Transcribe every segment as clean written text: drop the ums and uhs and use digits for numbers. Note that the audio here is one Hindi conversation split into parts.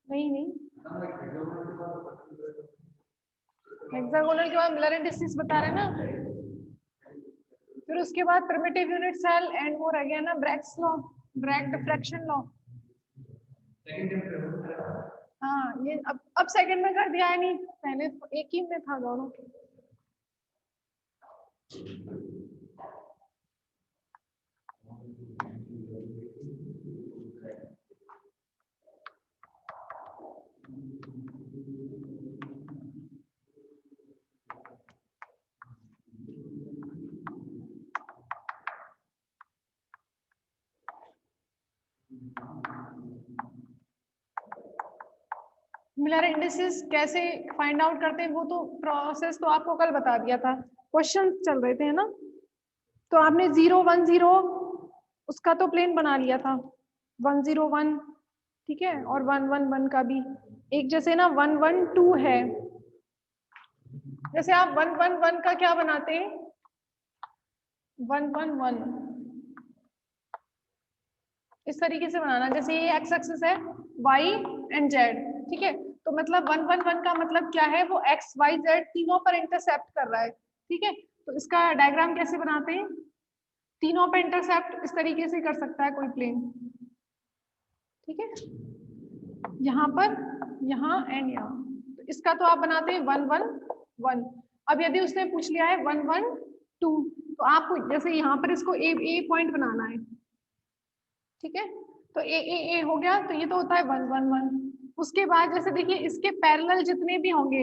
नहीं नहीं, हेक्सागोनल के बाद मिलर इंडिसेस बता रहे ना, फिर उसके बाद प्रिमिटिव यूनिट सेल एंड वो रह गया ना Bragg's law, Bragg diffraction law. हाँ ये अब सेकंड में कर दिया है, नहीं पहले एक ही में था दोनों के। मिलर इंडिसेस कैसे फाइंड आउट करते हैं, वो तो प्रोसेस तो आपको कल बता दिया था, क्वेश्चन चल रहे थे है ना। तो आपने 0 1 0 उसका तो प्लेन बना लिया था, 1 0 1 ठीक है, और 1 1 1 का भी एक जैसे ना 1 1 2 है, जैसे आप 1 1 1 का क्या बनाते हैं, 1 1 1 इस तरीके से बनाना, जैसे ये एक्स एक्सिस है y एंड z, ठीक है, तो मतलब 1 1 1 का मतलब क्या है, वो x y z तीनों पर इंटरसेप्ट कर रहा है, ठीक है। तो इसका डायग्राम कैसे बनाते हैं, तीनों पर इंटरसेप्ट इस तरीके से कर सकता है कोई प्लेन, ठीक है, यहाँ पर, यहाँ एंड यहाँ, तो इसका तो आप बनाते हैं 1 1 1। अब यदि उसने पूछ लिया है 1 1 2, तो आपको जैसे यहाँ पर इसको ए पॉइंट बनाना है, ठीक है, तो ए हो गया, तो ये तो होता है 1 1 1। उसके बाद जैसे देखिए इसके पैरेलल जितने भी होंगे,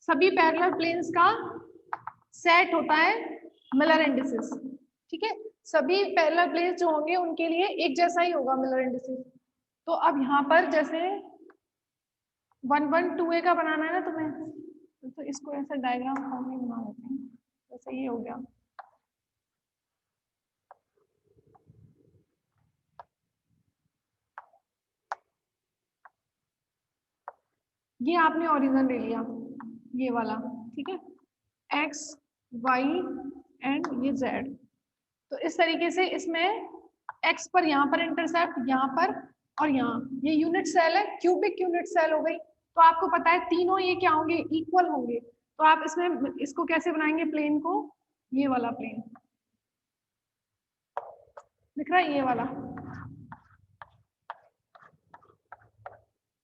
सभी पैरेलल प्लेन्स का सेट होता है मिलर इंडिसेस, ठीक है, सभी पैरेलल प्लेन्स जो होंगे उनके लिए एक जैसा ही होगा मिलर इंडिसेस। तो अब यहाँ पर जैसे 1 1 2 ए का बनाना है ना तुम्हें, तो इसको ऐसा डायग्राम फॉर्म में बना लेते हैं, जैसे ये हो गया, ये आपने ओरिजिन ले लिया ये वाला, ठीक है, x y एंड ये z। तो इस तरीके से इसमें x पर यहाँ पर इंटरसेप्ट, यहाँ पर और यहाँ, ये यूनिट सेल है, क्यूबिक यूनिट सेल हो गई। तो आपको पता है तीनों ये क्या होंगे, इक्वल होंगे। तो आप इसमें इसको कैसे बनाएंगे प्लेन को, ये वाला प्लेन दिख रहा है, ये वाला।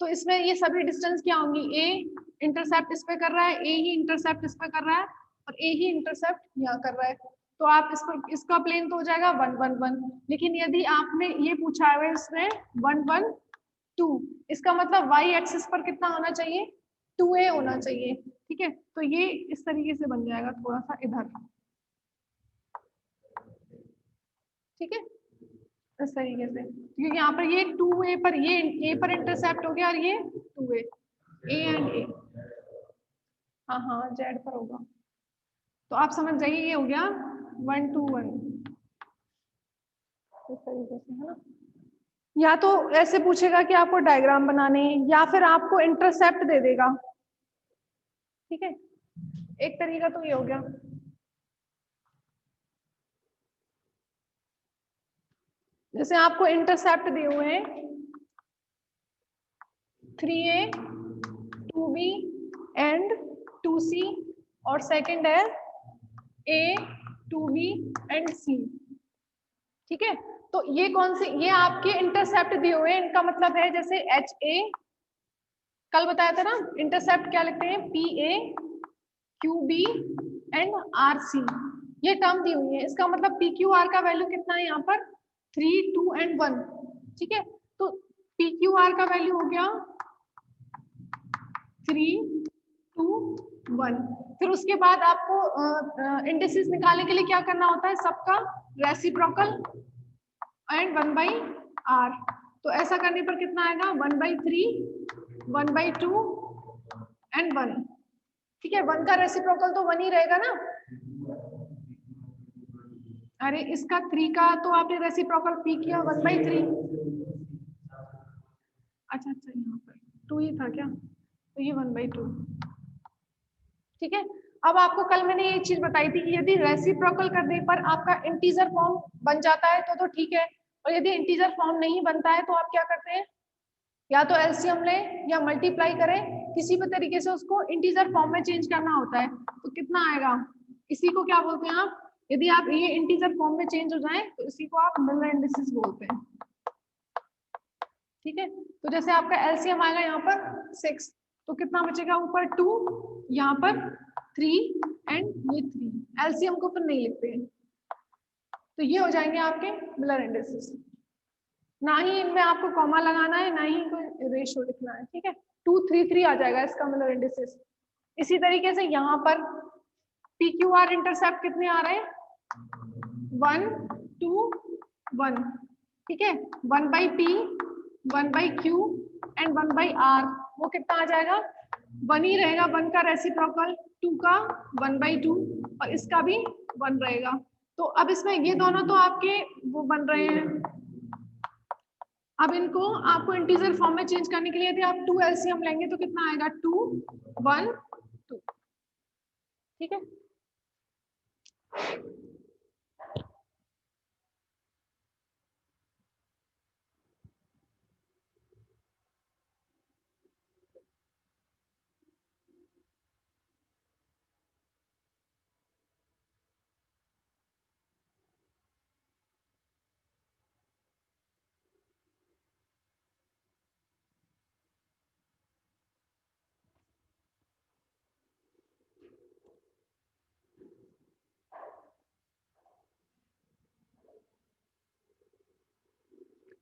तो इसमें ये सभी डिस्टेंस क्या होंगी, a इंटरसेप्ट इस पे कर रहा है, a ही इंटरसेप्ट इस पे कर रहा है, और a ही इंटरसेप्ट यहाँ कर रहा है। तो आप इस पर, इसका प्लेन तो हो जाएगा 1 1 1। लेकिन यदि आपने ये पूछा है इसमें 1 1 2, इसका मतलब y एक्सिस पर कितना होना चाहिए, 2a होना चाहिए, ठीक है। तो ये इस तरीके से बन जाएगा थोड़ा सा इधर, ठीक है, इस तरीके से, क्योंकि यहाँ पर ये 2a पर, ये a पर इंटरसेप्ट हो गया, और ये 2a, a एंड a, हाँ हाँ z पर होगा। तो आप समझ जाइए ये हो गया 1 2 1, इस तरीके से, है ना। या तो ऐसे पूछेगा कि आपको डायग्राम बनाने हैं, या फिर आपको इंटरसेप्ट दे देगा, ठीक है, एक तरीका तो ये हो गया। जैसे आपको इंटरसेप्ट दिए हुए हैं 3a 2b एंड 2c, और सेकंड है a 2b एंड c, ठीक है। तो ये कौन से, ये आपके इंटरसेप्ट दिए हुए हैं, इनका मतलब है जैसे एच ए, कल बताया था ना, इंटरसेप्ट क्या लिखते हैं, P A Q B and R C, ये टर्म दी हुई है। इसका मतलब पी क्यू आर का वैल्यू कितना है यहाँ पर, 3 2 एंड 1, ठीक है। तो पी क्यू आर का वैल्यू हो गया 3 2 1। फिर उसके बाद आपको इंडिसेस निकालने के लिए क्या करना होता है, सबका रेसिप्रोकल एंड 1/r। तो ऐसा करने पर कितना आएगा, 1/3 1/2 एंड 1, ठीक है। 1 का रेसिप्रोकल तो 1 ही रहेगा ना, अरे इसका 3 का तो आपने रेसिप्रोकल पी किया 1/3, अच्छा अच्छा यहाँ पर 2 ही था क्या, तो ये 1/2, ठीक है। अब आपको कल मैंने ये चीज बताई थी कि यदि रेसिप्रोकल करने पर आपका इंटीजर फॉर्म बन जाता है तो ठीक है, और यदि इंटीजर फॉर्म नहीं बनता है तो आप क्या करते हैं, या तो एलसीएम लें या मल्टीप्लाई करें, किसी भी तरीके से उसको इंटीजर फॉर्म में चेंज करना होता है। तो कितना आएगा, इसी को क्या बोलते हैं आप, यदि आप ये इंटीजर फॉर्म में चेंज हो जाए तो इसी को आप मिलर इंडिसेस बोलते हैं। ठीक है, तो जैसे आपका एलसीएम आएगा यहाँ पर 6, तो कितना बचेगा, ऊपर 2, यहाँ पर 3 एंड ये 3, एलसीएम को फिर नहीं लिखते हैं, तो ये हो जाएंगे आपके मिलर इंडिसेस। ना ही इनमें आपको कॉमा लगाना है, ना ही कोई रेशियो लिखना है। ठीक है, 2 3 3 आ जाएगा इसका मिलर इंडिसेस। इसी तरीके से यहाँ पर पी क्यू आर इंटरसेप्ट कितने आ रहे हैं, 1 2 1। ठीक है, 1 by P, 1 by Q and 1 by R, वो कितना आ जाएगा, 1 ही रहेगा, 1 का रेसिप्रोकल, 2 का 1 बाई 2 और इसका भी 1 रहेगा। तो अब इसमें ये दोनों तो आपके वो बन रहे हैं। अब इनको आपको इंटीजर फॉर्म में चेंज करने के लिए यदि आप 2 एलसीएम लेंगे तो कितना आएगा, 2 1 2। ठीक है,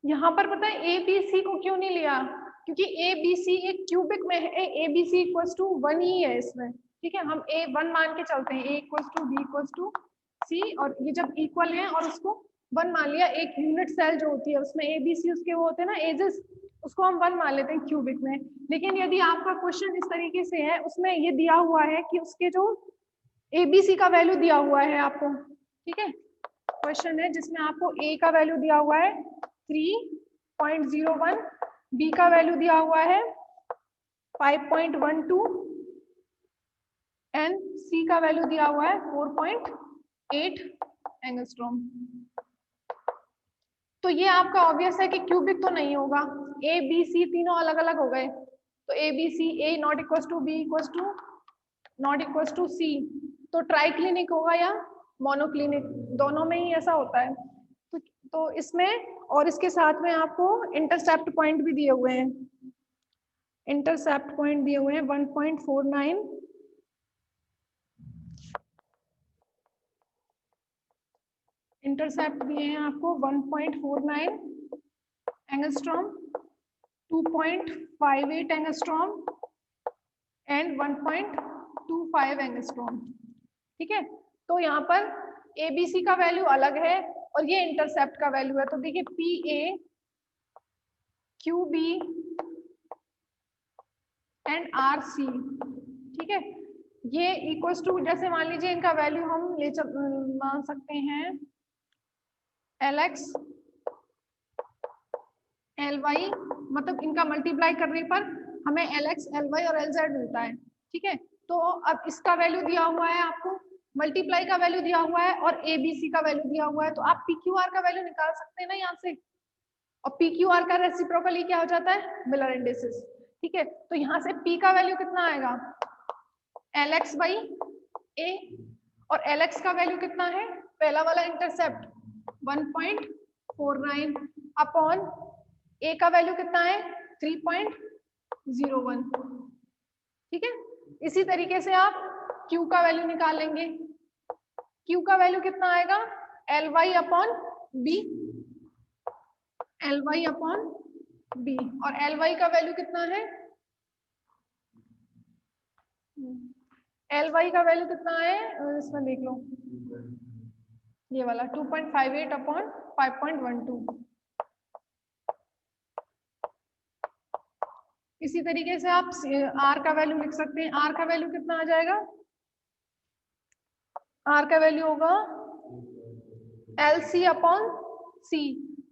यहाँ पर पता है ए बी सी को क्यों नहीं लिया, क्योंकि ए बी सी एक क्यूबिक में है, A B C equals to 1 ही है इसमें। ठीक है, हम ए 1 मान के चलते हैं, A equals to B equals to C, और ये जब इक्वल है और उसको 1 मान लिया, एक यूनिट सेल जो होती है उसमें ए बी सी उसके वो होते हैं ना एजेस, उसको हम 1 मान लेते हैं क्यूबिक में। लेकिन यदि आपका क्वेश्चन इस तरीके से है, उसमें ये दिया हुआ है कि उसके जो ए बी सी का वैल्यू दिया हुआ है आपको, ठीक है, क्वेश्चन है जिसमें आपको ए का वैल्यू दिया हुआ है 3.01, बी का वैल्यू दिया हुआ है 5.12 एंड सी का वैल्यू दिया हुआ है 4.8 एंगस्ट्रॉम। तो ये आपका ऑब्वियस है कि क्यूबिक तो नहीं होगा, ए बी सी तीनों अलग अलग हो गए, तो A B C, A not equal to B equal to not equal to C, तो ट्राइक्लिनिक होगा या मोनोक्लिनिक, दोनों में ही ऐसा होता है। तो इसमें और इसके साथ में आपको इंटरसेप्ट पॉइंट भी दिए हुए हैं, इंटरसेप्ट पॉइंट दिए हुए हैं 1.49, इंटरसेप्ट दिए हैं आपको 1.49 एंगस्ट्रॉम, 2.58 एंगस्ट्रॉम एंड 1.25 एंगस्ट्रॉम। ठीक है, तो यहाँ पर ABC का वैल्यू अलग है और ये इंटरसेप्ट का वैल्यू है, तो देखिए PA QB एंड RC। ठीक है, ये इक्वल्स टू, जैसे मान लीजिए इनका वैल्यू हम मान सकते हैं LX LY, मतलब इनका मल्टीप्लाई करने पर हमें LX LY और LZ मिलता है। ठीक है, तो अब इसका वैल्यू दिया हुआ है आपको, मल्टीप्लाई का वैल्यू दिया हुआ है और ABC का वैल्यू दिया हुआ है, तो आप PQR का वैल्यू निकाल सकते हैं ना यहाँ से, और PQR का रेसिप्रोकली क्या हो जाता है, मिलर इंडिसेस। ठीक है, तो यहाँ से P का वैल्यू कितना आएगा, LX बाई A, और LX का वैल्यू कितना है, पहला वाला इंटरसेप्ट 1.49 अपॉन A का वैल्यू कितना है 3.01। ठीक है, इसी तरीके से आप Q का वैल्यू निकाल लेंगे, Q का वैल्यू कितना आएगा LY upon B, LY upon B, और LY का वैल्यू कितना है, LY का वैल्यू कितना है, इसमें देख लो, ये वाला 2.58 अपॉन 5.12। इसी तरीके से आप R का वैल्यू लिख सकते हैं, R का वैल्यू कितना आ जाएगा, R का वैल्यू होगा LC अपॉन C,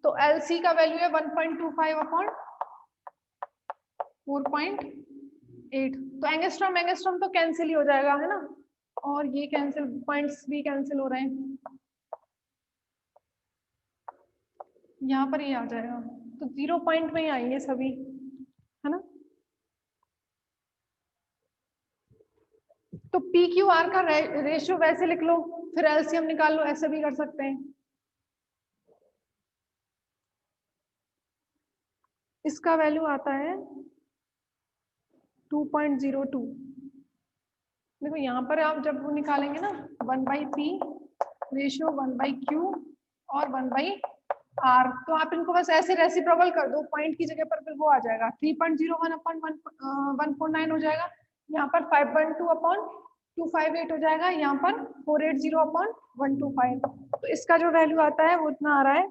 तो LC का वैल्यू है 1.25 अपॉन 4.8, तो एंगस्ट्रॉम एंगस्ट्रॉम तो कैंसिल ही हो जाएगा, है ना, और ये कैंसिल, पॉइंट्स भी कैंसिल हो रहे हैं, यहाँ पर ये आ जाएगा, तो 0 पॉइंट में ही आएंगे सभी, है ना। तो पी क्यू आर का रेशियो वैसे लिख लो, फिर एलसीएम निकाल लो, ऐसे भी कर सकते हैं। इसका वैल्यू आता है 2.02। देखो यहाँ पर आप जब वो निकालेंगे ना 1/p रेशियो 1/q और 1/r, तो आप इनको बस ऐसे रेसिप्रोकल कर दो, पॉइंट की जगह पर फिर वो आ जाएगा 3.01/149 हो जाएगा, यहाँ पर 5.2/258 हो जाएगा, यहाँ पर 480/125। तो इसका जो वैल्यू आता है वो इतना आ रहा है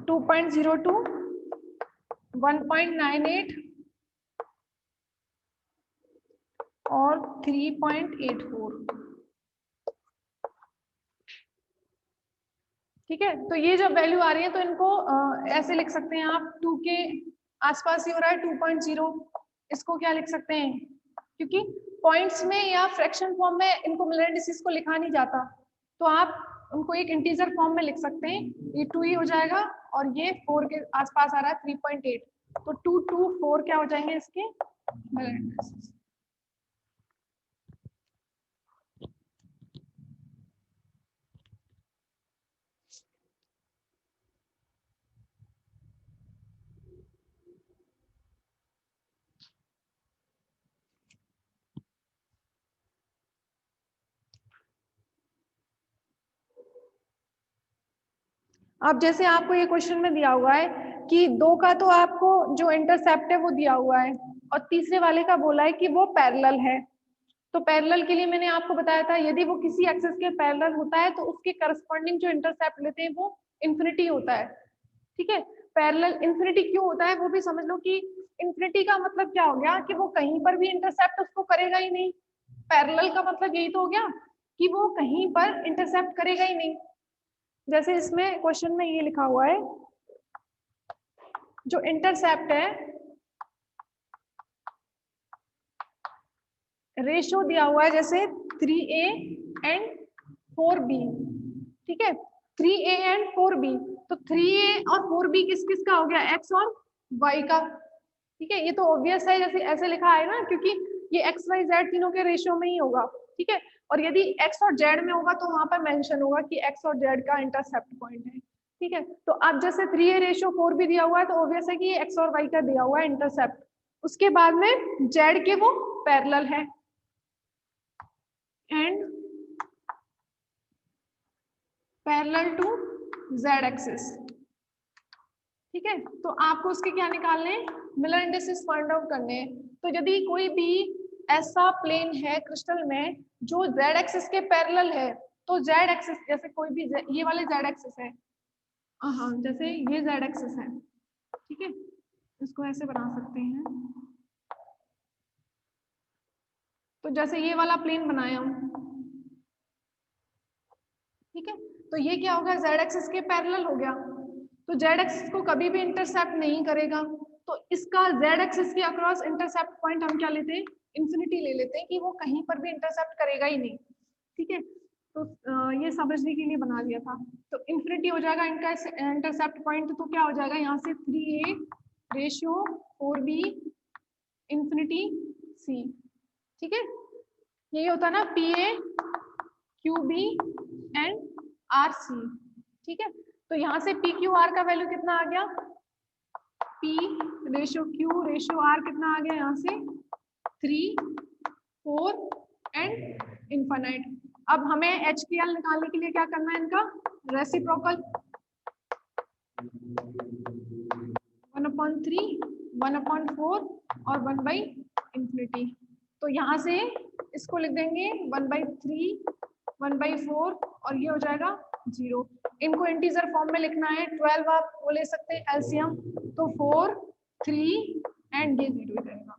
2.02, 1.98 और 3.84। ठीक है, तो ये जब वैल्यू आ रही है तो इनको ऐसे लिख सकते हैं आप, 2 के आसपास ही हो रहा है 2.0, इसको क्या लिख सकते हैं, क्योंकि पॉइंट्स में या फ्रैक्शन फॉर्म में इनको मिलियन डिसीज को लिखा नहीं जाता, तो आप उनको एक इंटीजर फॉर्म में लिख सकते हैं, ये 2 ही हो जाएगा और ये 4 के आसपास आ रहा है 3.8, तो 2, 2, 4 क्या हो जाएंगे इसके मिलियन डिसीज। अब जैसे आपको ये क्वेश्चन में दिया हुआ है कि 2 का तो आपको जो इंटरसेप्ट है वो दिया हुआ है, और तीसरे वाले का बोला है कि वो पैरेलल है। तो पैरेलल के लिए मैंने आपको बताया था, यदि वो किसी एक्सिस के पैरेलल होता है तो उसके करस्पॉन्डिंग जो इंटरसेप्ट लेते हैं वो इन्फिनिटी होता है। ठीक है, पैरेलल इन्फिनिटी क्यों होता है वो भी समझ लो, कि इन्फिनिटी का मतलब क्या हो गया कि वो कहीं पर भी इंटरसेप्ट उसको करेगा ही नहीं। पैरेलल का मतलब यही तो हो गया कि वो कहीं पर इंटरसेप्ट करेगा ही नहीं। जैसे इसमें क्वेश्चन में ये लिखा हुआ है, जो इंटरसेप्ट है, रेशियो दिया हुआ है जैसे 3a एंड 4b। ठीक है, 3a एंड 4b, तो 3a और 4b किस किस का हो गया, x और y का। ठीक है, ये तो ऑब्वियस है, जैसे ऐसे लिखा है ना, क्योंकि ये x y z तीनों के रेशियो में ही होगा। ठीक है, और यदि x और z में होगा तो वहां पर मेंशन होगा कि x और z का इंटरसेप्ट पॉइंट है। ठीक है, तो अब जैसे 3a रेशियो 4 भी दिया हुआ है, तो ऑब्वियस है कि ये x और y का दिया हुआ है इंटरसेप्ट। उसके बाद में z के वो पैरेलल है and parallel to z axis. ठीक है, तो आपको उसके क्या निकालने हैं, मिलर इंडिसेस फाइंड आउट करने हैं। तो यदि कोई भी ऐसा प्लेन है क्रिस्टल में जो z एक्सिस के पैरेलल है, तो z एक्सिस, जैसे कोई भी ये वाले z एक्सिस है, हाँ जैसे ये z एक्सिस है, ठीक है, इसको ऐसे बना सकते हैं। तो जैसे ये वाला प्लेन बनाया हूं, ठीक है, तो ये क्या होगा, z एक्सिस के पैरेलल हो गया, तो z एक्सिस को कभी भी इंटरसेप्ट नहीं करेगा, तो इसका z एक्सिस के अक्रॉस इंटरसेप्ट पॉइंट हम क्या लेते हैं, इंफिनिटी ले लेते हैं, कि वो कहीं पर भी इंटरसेप्ट करेगा ही नहीं। ठीक है, तो ये समझने के लिए बना दिया था। तो इंफिनिटी हो जाएगा इनका इंटरसेप्ट पॉइंट, तो क्या हो जाएगा यहाँ से 3a ratio 4b infinity c। ठीक है, यही होता ना pa qb एंड rc। ठीक है, तो यहाँ से पी क्यू आर का वैल्यू कितना आ गया, P ratio Q ratio R कितना आ गया, यहाँ से 3, 4 एंड इनफाइनाइट। अब हमें HCl निकालने के लिए क्या करना है, इनका रेसिप्रोकल 1/3, 1/4 और 1/infinity। तो यहाँ से इसको लिख देंगे 1/3, 1/4 और ये हो जाएगा 0। इनको इंटीजर फॉर्म में लिखना है, 12 आप वो ले सकते हैं एलसीएम, तो 4, 3 एंड ये 0 रहेगा।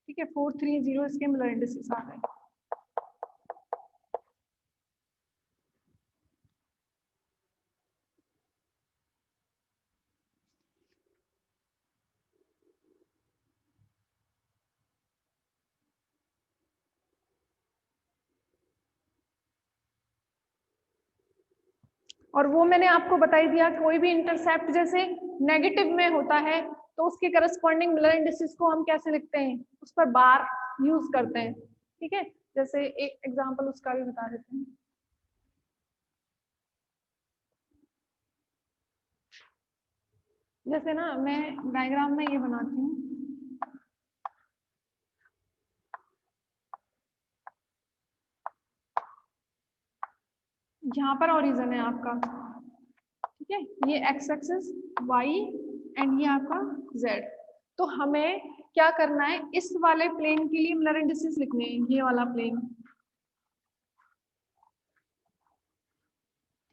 ठीक है, 4, 3, 0 इसके मिलर इंडिसेस आ गए। और वो मैंने आपको बताई दिया, कोई भी इंटरसेप्ट जैसे नेगेटिव में होता है तो उसके करस्पॉन्डिंग मिलर इंडिसेस को हम कैसे लिखते हैं, उस पर बार यूज करते हैं। ठीक है, जैसे एक एग्जांपल उसका भी बता देते हैं। जैसे ना मैं डायग्राम में ये बनाती हूँ, यहाँ पर ओरिजिन है आपका, ठीक है, ये एक्स एक्सिस, वाई एंड ये आपका जेड। तो हमें क्या करना है, इस वाले प्लेन के लिए मिलर इंडिसेस लिखने हैं, ये वाला प्लेन,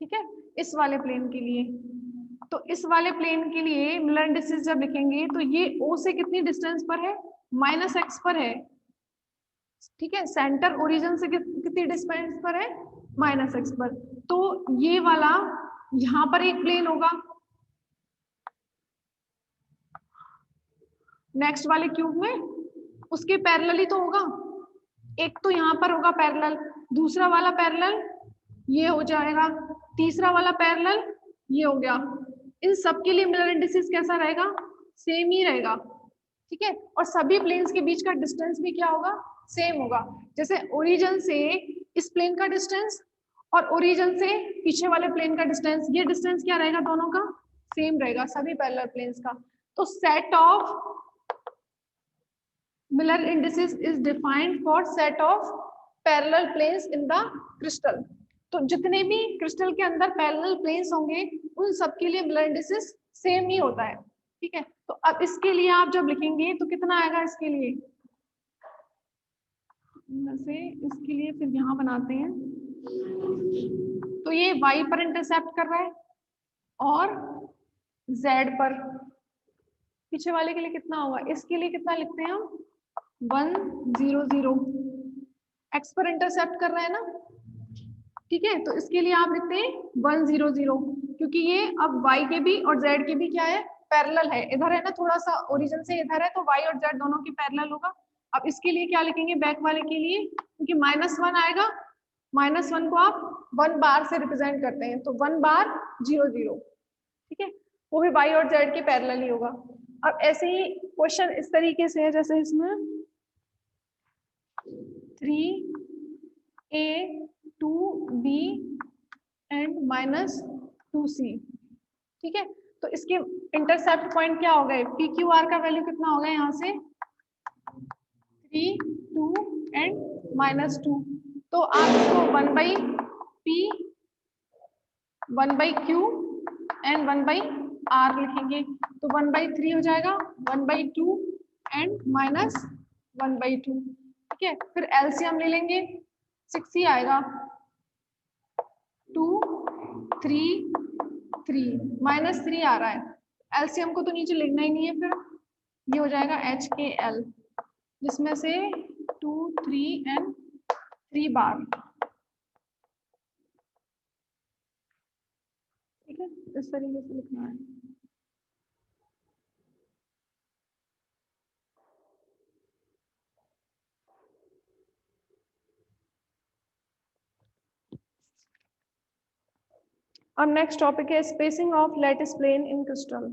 ठीक है, इस वाले प्लेन के लिए। तो इस वाले प्लेन के लिए मिलर इंडिसेस जब लिखेंगे तो ये ओ से कितनी डिस्टेंस पर है, -x पर है, ठीक है, सेंटर ओरिजिन से कितनी डिस्टेंस पर है, -x पर। तो ये वाला यहाँ पर एक प्लेन होगा, नेक्स्ट वाले क्यूब में उसके पैरेलल ही तो होगा, एक तो यहाँ पर होगा पैरेलल, दूसरा वाला पैरेलल ये हो जाएगा, तीसरा वाला पैरेलल ये हो गया। इन सब के लिए मिलर इंडिसेस कैसा रहेगा, सेम ही रहेगा, ठीक है। और सभी प्लेन्स के बीच का डिस्टेंस भी क्या होगा, सेम होगा। जैसे ओरिजिन से इस प्लेन का डिस्टेंस और ओरिजिन से पीछे वाले प्लेन का डिस्टेंस, ये डिस्टेंस क्या रहेगा, दोनों का सेम रहेगा, सभी पैरेलल प्लेन्स का। तो set of Miller indices is defined for set of parallel planes in the crystal. तो जितने भी क्रिस्टल के अंदर पैरेलल प्लेन्स होंगे उन सब के लिए मिलर इंडिसेस सेम ही होता है, ठीक है। तो अब इसके लिए आप जब लिखेंगे तो कितना आएगा, इसके लिए से इसके लिए फिर यहाँ बनाते हैं, तो ये y पर इंटरसेप्ट कर रहा है और z पर, पीछे वाले के लिए कितना होगा, इसके लिए कितना लिखते हैं हम, 1 0 0, x पर इंटरसेप्ट कर रहा है ना, ठीक है। तो इसके लिए आप लिखते हैं 1 0 0, क्योंकि ये अब y के भी और z के भी क्या है, पैरेलल है, इधर है ना थोड़ा सा ओरिजिन से इधर है, तो y और z दोनों की पैरेलल होगा। अब इसके लिए क्या लिखेंगे, बैक वाले के लिए, क्योंकि -1 आएगा, -1 को आप 1 बार से रिप्रेजेंट करते हैं, तो 1 बार 0 0, ठीक है, वो भी y और z के पैरेलल ही होगा। अब ऐसे ही क्वेश्चन इस तरीके से है, जैसे इसमें 3a 2b एंड -2c, ठीक है। तो इसके इंटरसेप्ट पॉइंट क्या हो गए, पी क्यू आर का वैल्यू कितना होगा, यहाँ से 3 2 एंड -2। तो आप इसको 1/p 1/q एंड 1/r लिखेंगे, तो 1/3 हो जाएगा, 1/2 एंड -1/2, ठीक है। फिर एलसीएम ले लेंगे, 6 ही आएगा, 2 3 3 -3 आ रहा है, एलसीएम को तो नीचे लिखना ही नहीं है, फिर ये हो जाएगा HKL, जिसमें से 2 3 एंड 3 बार, ठीक है, इस तरीके से लिखना है। अब नेक्स्ट टॉपिक है spacing of lattice plane in crystal.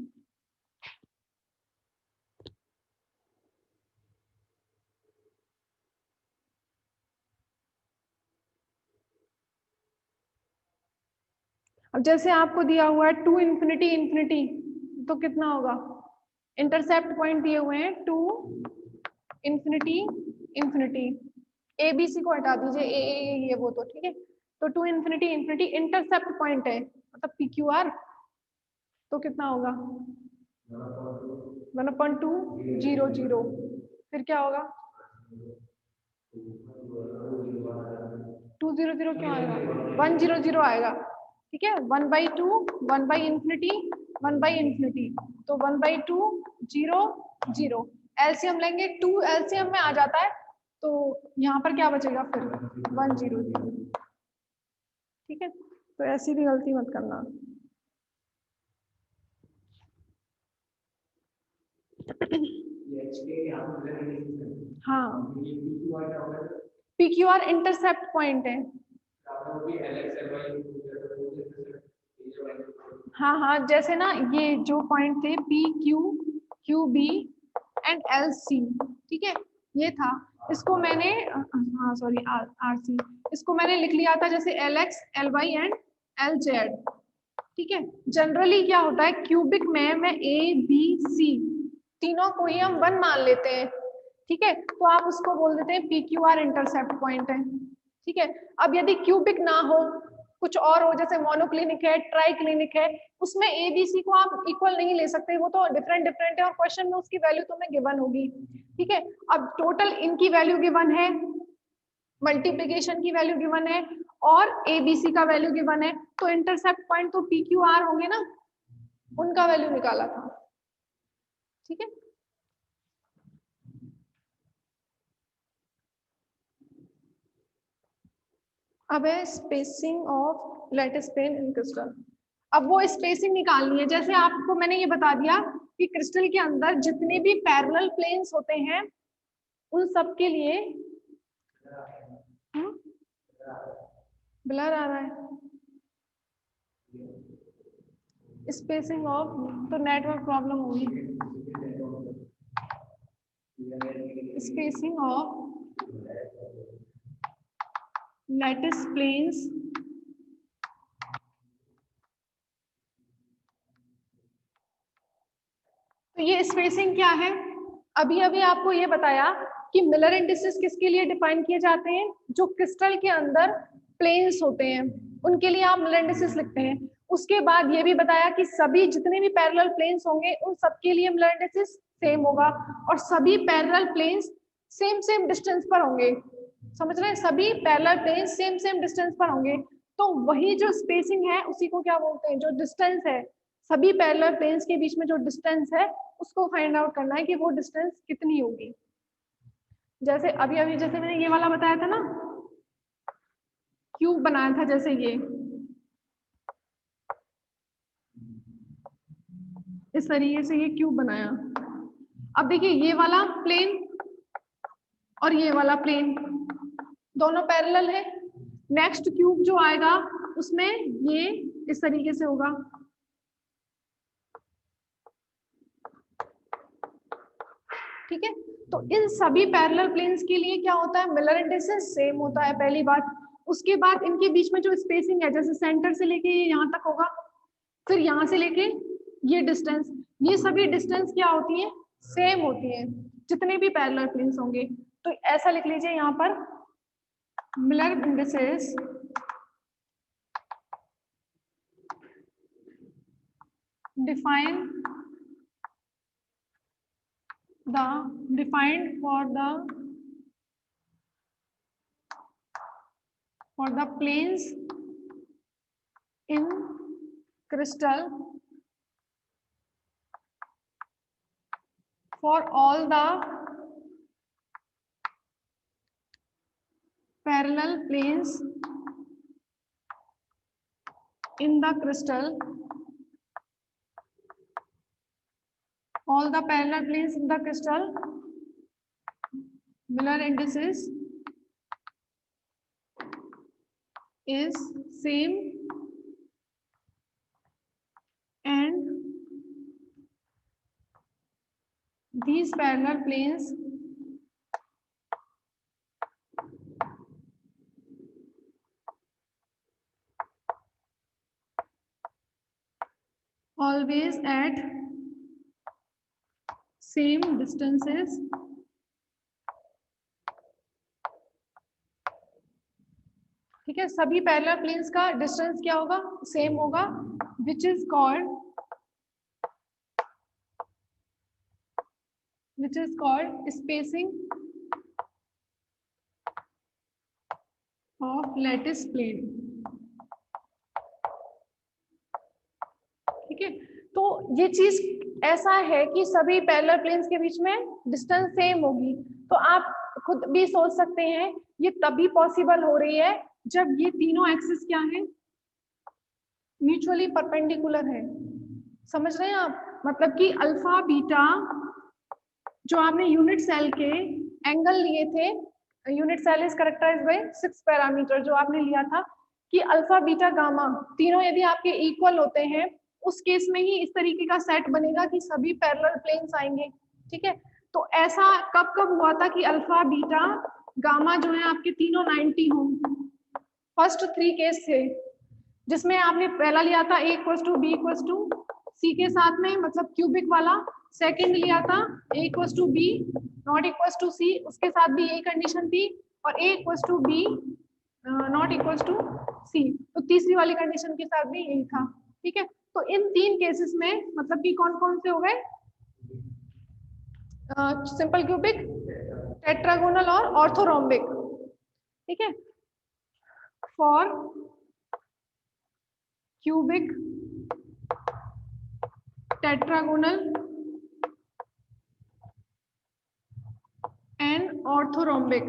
अब जैसे आपको दिया हुआ है 2 इंफिनिटी इंफिनिटी, तो कितना होगा, इंटरसेप्ट पॉइंट दिए हुए हैं 2 infinity infinity, A B C को हटा दीजिए, ए ये वो, तो ठीक है। तो 2 इंफिनिटी इंफिनिटी इंटरसेप्ट पॉइंट है, मतलब पी क्यू आर, तो कितना होगा 1/2 0 0, फिर क्या होगा 2 0 0, क्यों आएगा 1 0 0 आएगा, ठीक है, 1/2 1/infinity 1/infinity, तो 1/2 0 0, एलसीएम लेंगे, 2 एलसीएम में आ जाता है, तो यहाँ पर क्या बचेगा फिर 1 0 0, ठीक है। तो ऐसी भी गलती मत करना। हाँ, PQR इंटरसेप्ट पॉइंट है, हाँ हाँ, जैसे ना ये जो पॉइंट थे P Q Q B and L C, ठीक है, ये था, इसको मैंने हाँ सॉरी आर सी, इसको मैंने लिख लिया था जैसे L X L Y and L Z, ठीक है। जनरली क्या होता है क्यूबिक में मैं ए बी सी तीनों को ही हम 1 मान लेते हैं, ठीक है, तो आप उसको बोल देते हैं P Q are intercept point है, ठीक है। अब यदि क्यूबिक ना हो, कुछ और हो, जैसे मोनोक्लिनिक है, ट्राई क्लिनिक है, उसमें ए बी सी को आप इक्वल नहीं ले सकते, वो तो डिफरेंट डिफरेंट है और क्वेश्चन में उसकी वैल्यू तुम्हें गिवन होगी, ठीक है। अब टोटल इनकी वैल्यू गिवन है, मल्टीप्लीकेशन की वैल्यू गिवन है और एबीसी का वैल्यू गिवन है, तो इंटरसेप्ट पॉइंट तो पी क्यू आर होंगे ना, उनका वैल्यू निकाला था, ठीक है। अब है spacing of lattice plane in crystal. अब वो स्पेसिंग निकालनी है, जैसे आपको मैंने ये बता दिया कि क्रिस्टल के अंदर जितने भी पैरेलल प्लेन्स होते हैं उन सब के लिए ब्लर आ रहा है, स्पेसिंग ऑफ, तो नेटवर्क प्रॉब्लम होगी, स्पेसिंग ऑफ लैटिस प्लेन्स तो ये स्पेसिंग क्या है, अभी अभी आपको ये बताया कि मिलर इंडिसेस किसके लिए डिफाइन किए जाते हैं, जो क्रिस्टल के अंदर प्लेन्स होते हैं उनके लिए आप मिलर इंडिसेस लिखते हैं। उसके बाद ये भी बताया कि सभी जितने भी पैरेलल प्लेन्स होंगे उन सबके लिए मिलर इंडिसेस सेम होगा और सभी parallel planes same same distance पर होंगे, समझ रहे हैं, सभी parallel planes same same distance पर होंगे, तो वही जो स्पेसिंग है उसी को क्या बोलते हैं, जो डिस्टेंस है, सभी पैरेलल प्लेन्स के बीच में जो डिस्टेंस है उसको फाइंड आउट करना है कि वो डिस्टेंस कितनी होगी। जैसे अभी अभी जैसे मैंने ये वाला बताया था ना, क्यूब बनाया था, जैसे ये इस तरीके से ये क्यूब बनाया। अब देखिए ये वाला प्लेन और ये वाला प्लेन दोनों पैरेलल है, नेक्स्ट क्यूब जो आएगा उसमें ये इस तरीके से होगा, ठीक है। तो इन सभी पैरेलल प्लेन्स के लिए क्या होता है, मिलर इंडिसेस सेम होता है, पहली बात। उसके बाद इनके बीच में जो स्पेसिंग है, जैसे सेंटर से लेके ये यहाँ तक होगा, फिर यहाँ से लेके ये डिस्टेंस, ये सभी डिस्टेंस क्या होती है, सेम होती है जितने भी पैरेलल प्लेन्स होंगे। तो ऐसा लिख लीजिए यहाँ पर, Miller indices define the defined for the planes in crystal for all the parallel planes in the crystal, all the parallel planes in the crystal, Miller indices is same and these parallel planes always at same distances ठीक है, सभी पैरेलल प्लेन्स का डिस्टेंस क्या होगा, सेम होगा, which is called spacing of lattice plane, ठीक है। तो ये चीज ऐसा है कि सभी पैरेलल प्लेन्स के बीच में डिस्टेंस सेम होगी, तो आप खुद भी सोच सकते हैं ये तभी पॉसिबल हो रही है जब ये तीनों एक्सिस क्या है, म्यूचुअली परपेंडिकुलर है, समझ रहे हैं आप, मतलब कि अल्फा बीटा जो आपने यूनिट सेल के एंगल लिए थे, unit cell is characterized by 6 parameter, जो आपने लिया था कि अल्फा बीटा गामा तीनों यदि आपके इक्वल होते हैं उस केस में ही इस तरीके का सेट बनेगा कि सभी पैरेलल प्लेन्स आएंगे, ठीक है। तो ऐसा कब कब हुआ था कि अल्फा बीटा गामा जो है आपके तीनों 90 हों। फर्स्ट 3 केस थे जिसमें आपने पहला लिया था a equals to B equals to C के साथ में, मतलब क्यूबिक वाला। सेकंड लिया था a equals to B not equals to C, उसके साथ भी यही कंडीशन थी, और a equals to B not equals to C, तो तीसरी वाली कंडीशन के साथ भी यही था, ठीक है। तो इन 3 केसेस में मतलब कि कौन कौन से हो गए, सिंपल क्यूबिक, टेट्रागोनल और ऑर्थोरोम्बिक, ठीक है। For cubic, tetragonal and orthorhombic,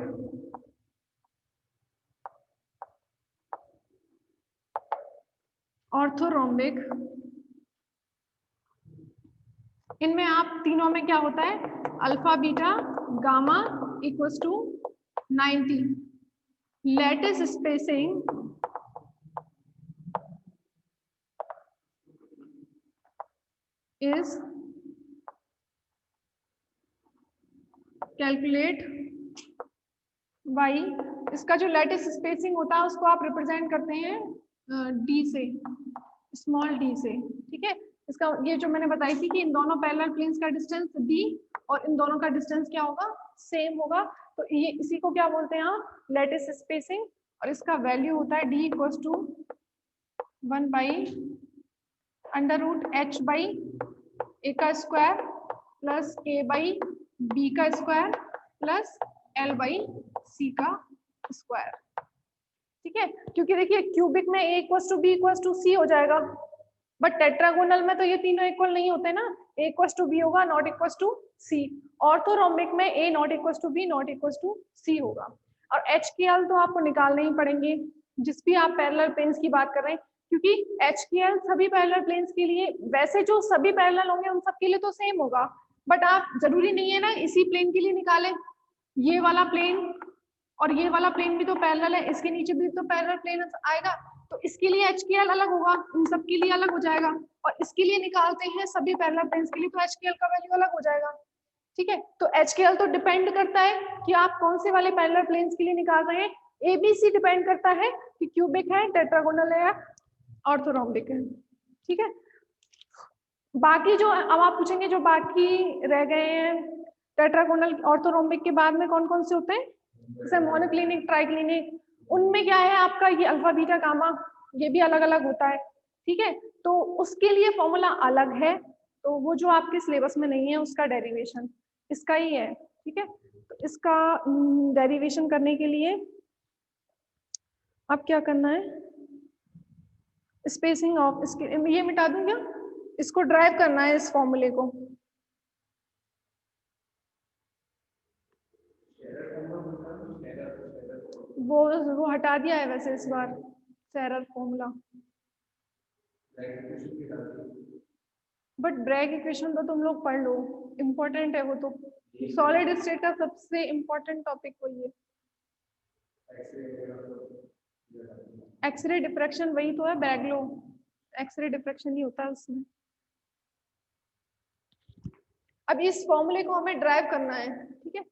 orthorhombic, इनमें आप तीनों में क्या होता है, alpha beta gamma equals to 90, lattice spacing is calculate by, इसका जो लैटिस स्पेसिंग होता है उसको आप रिप्रेजेंट करते हैं डी से, स्मॉल डी से, ठीक है। इसका ये जो मैंने बताई थी कि इन दोनों पैरेलल प्लेन्स का डिस्टेंस डी और इन दोनों का डिस्टेंस क्या होगा, सेम होगा, तो ये इसी को क्या बोलते हैं आप, लैटिस स्पेसिंग, और इसका वैल्यू होता है D equals to 1 by under root H by A का square plus A by B का square plus L by C का स्क्वायर, ठीक है। क्योंकि देखिए क्यूबिक में A equals to B equals to C हो जाएगा, बट टेट्रागोनल में तो ये तीनों इक्वल नहीं होते ना, ए इक्वल्स टू बी होगा not equals to C, orthorhombic में A not equals to B not equals to C होगा, और एच के एल तो आपको निकालने ही पड़ेंगे जिस भी आप पैरेलल प्लेन्स की बात कर रहे हैं, क्योंकि एच के एल सभी पैरेलल प्लेन्स के लिए, वैसे जो सभी पैरेलल होंगे उन सब के लिए तो सेम होगा, बट आप जरूरी नहीं है ना इसी प्लेन के लिए निकालें, ये वाला प्लेन और ये वाला प्लेन भी तो पैरेलल है, इसके नीचे भी तो पैरेलल प्लेन आएगा, तो इसके लिए एच के एल अलग होगा, इन सब के लिए अलग हो जाएगा, और इसके लिए निकालते हैं सभी पैरेलल प्लेन्स के लिए तो एच के एल का वैल्यू अलग हो जाएगा, ठीक है। तो एच के एल तो डिपेंड करता है कि आप कौन से वाले पैरेलल प्लेन्स के लिए निकाल रहे हैं, एबीसी डिपेंड करता है कि क्यूबिक है, टेट्रागोनल है या ऑर्थोरोम्बिक है, ठीक है। बाकी जो अब आप पूछेंगे जो बाकी रह गए हैं टेट्रागोनल ऑर्थोरोम्बिक के बाद में कौन कौन से होते हैं, जैसे मोनोक्लिनिक, ट्राइक्लिनिक, उनमें क्या है आपका ये अल्फा बीटा गामा ये भी अलग अलग होता है, ठीक है। तो उसके लिए फॉर्मूला अलग है, तो वो जो आपके सिलेबस में नहीं है उसका डेरिवेशन इसका ही है, ठीक है। तो इसका डेरिवेशन करने के लिए अब क्या करना है, स्पेसिंग ऑफ, इसके ये मिटा दूं क्या, इसको ड्राइव करना है इस फॉर्मूले को, वो हटा दिया है वैसे इस बार सेरर फॉर्मूला, बट ब्रैग इक्वेशन तो तुम लोग पढ़ लो, इम्पोर्टेंट है वो तो, सॉलिड स्टेट का सबसे इम्पोर्टेंट टॉपिक वही है, एक्सरे डिफ्रैक्शन वही तो है, ब्रैग लो, एक्सरे डिफ्रैक्शन ही होता है उसमें। अब इस फॉर्मूले को हमें ड्राइव करना है, ठीक है।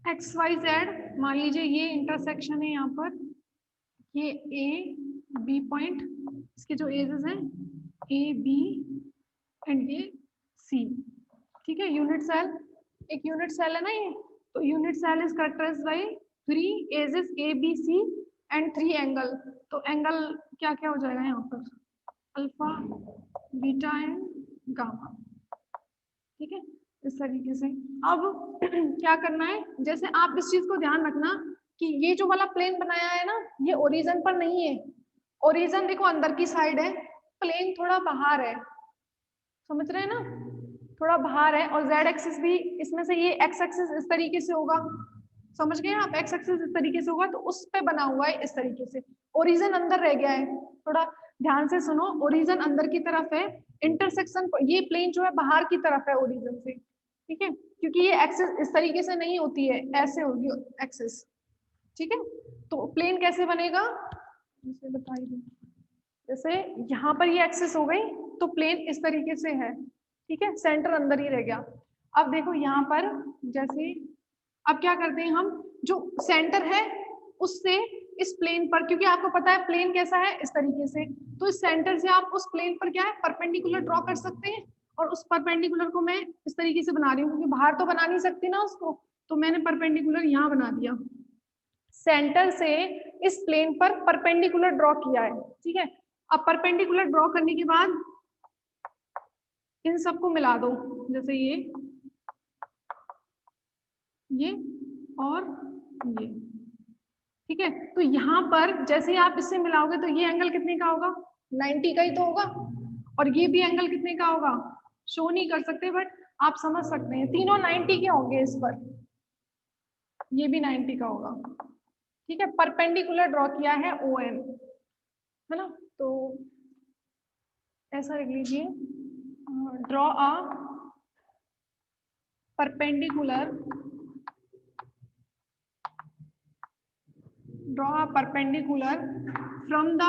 एक्स वाई जेड, मान लीजिए ये इंटरसेक्शन है यहाँ पर, ये ए बी पॉइंट, इसके जो एजेस हैं ए बी एंड ये सी, ठीक है। यूनिट सेल, एक यूनिट सेल है ना ये, तो unit cell is characterized by 3 axes A B C and 3 angle, तो एंगल क्या क्या हो जाएगा यहाँ पर, अल्फा बीटा एंड गामा, ठीक है। इस तरीके से अब क्या करना है, जैसे आप इस चीज को ध्यान रखना कि ये जो वाला प्लेन बनाया है ना, ये ओरिजिन पर नहीं है। ओरिजिन देखो अंदर की साइड है, प्लेन थोड़ा बाहर है, समझ रहे हैं ना, थोड़ा बाहर है। और जेड एक्सिस भी इसमें से, ये एक्स एक्सिस इस तरीके से होगा, समझ गए आप, एक्स एक्सिस इस तरीके से होगा, तो उस पे बना हुआ है इस तरीके से। ओरिजिन अंदर रह गया है, थोड़ा ध्यान से सुनो, ओरिजिन अंदर की तरफ है, इंटरसेक्शन ये प्लेन जो है बाहर की तरफ है ओरिजिन से, ठीक है, क्योंकि ये एक्सिस इस तरीके से नहीं होती है, ऐसे होगी एक्सिस, ठीक है। तो प्लेन कैसे बनेगा, जैसे बताइए, जैसे यहाँ पर ये एक्सिस हो गई, तो प्लेन इस तरीके से है, ठीक है, सेंटर अंदर ही रह गया। अब देखो यहाँ पर जैसे, अब क्या करते हैं हम, जो सेंटर है उससे इस प्लेन पर, क्योंकि आपको पता है प्लेन कैसा है, इस तरीके से, तो इस सेंटर से आप उस प्लेन पर क्या है, परपेंडिकुलर ड्रॉ कर सकते हैं। और उस परपेंडिकुलर को मैं इस तरीके से बना रही हूँ, क्योंकि बाहर तो बना नहीं सकती ना उसको, तो मैंने परपेंडिकुलर यहाँ बना दिया, सेंटर से इस प्लेन पर परपेंडिकुलर ड्रॉ किया है, ठीक है। अब परपेंडिकुलर ड्रॉ करने के बाद इन सबको मिला दो, जैसे ये और ये, ठीक है। तो यहाँ पर जैसे ही आप इससे मिलाओगे तो ये एंगल कितने का होगा, 90 का ही तो होगा, और ये भी एंगल कितने का होगा, शो नहीं कर सकते बट आप समझ सकते हैं, तीनों 90 के होंगे इस पर, ये भी 90 का होगा, ठीक है। परपेंडिकुलर ड्रॉ किया है ON, है ना, तो ऐसा लिख लीजिए, draw a perpendicular, draw a perpendicular from the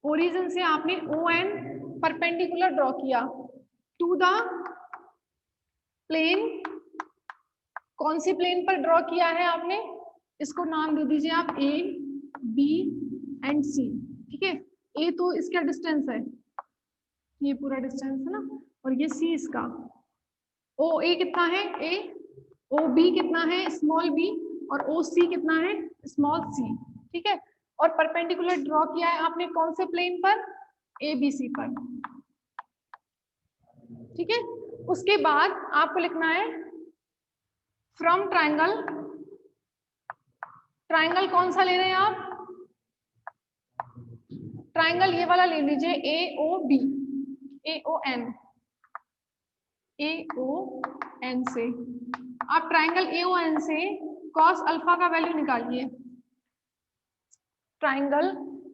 origin से आपने ON परपेंडिकुलर ड्रॉ किया टू द प्लेन, कौन सी प्लेन पर ड्रॉ किया है आपने, इसको नाम दे दीजिए आप A, B एंड C, ठीक है। A तो इसका डिस्टेंस है, ये पूरा डिस्टेंस है ना, और ये C इसका, OA कितना है A, OB कितना है स्मॉल b, और OC कितना है स्मॉल c, ठीक है। और परपेंडिकुलर ड्रॉ किया है आपने कौन से प्लेन पर, ABC पर, ठीक है। उसके बाद आपको लिखना है फ्रॉम ट्राइंगल, ट्राइंगल कौन सा ले रहे हैं आप, ट्राइंगल ये वाला ले लीजिए AOB, AON से, आप ट्राइंगल AON से cos अल्फा का वैल्यू निकालिए, ट्राइंगल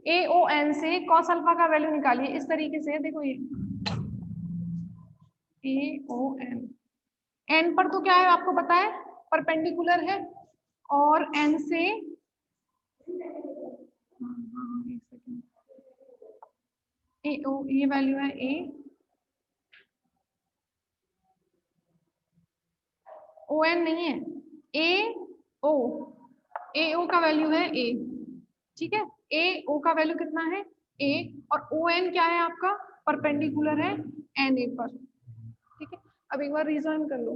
AON से cos अल्फा का वैल्यू निकालिए, इस तरीके से देखो, ये AON, N पर तो क्या है आपको पता है, परपेंडिकुलर है, और N से ये वैल्यू है A, ON नहीं है, AO का वैल्यू है A, ठीक है। AO का वैल्यू कितना है A, और ON क्या है आपका, परपेंडिकुलर है NA पर, ठीक है। अब एक बार रीजन कर लो,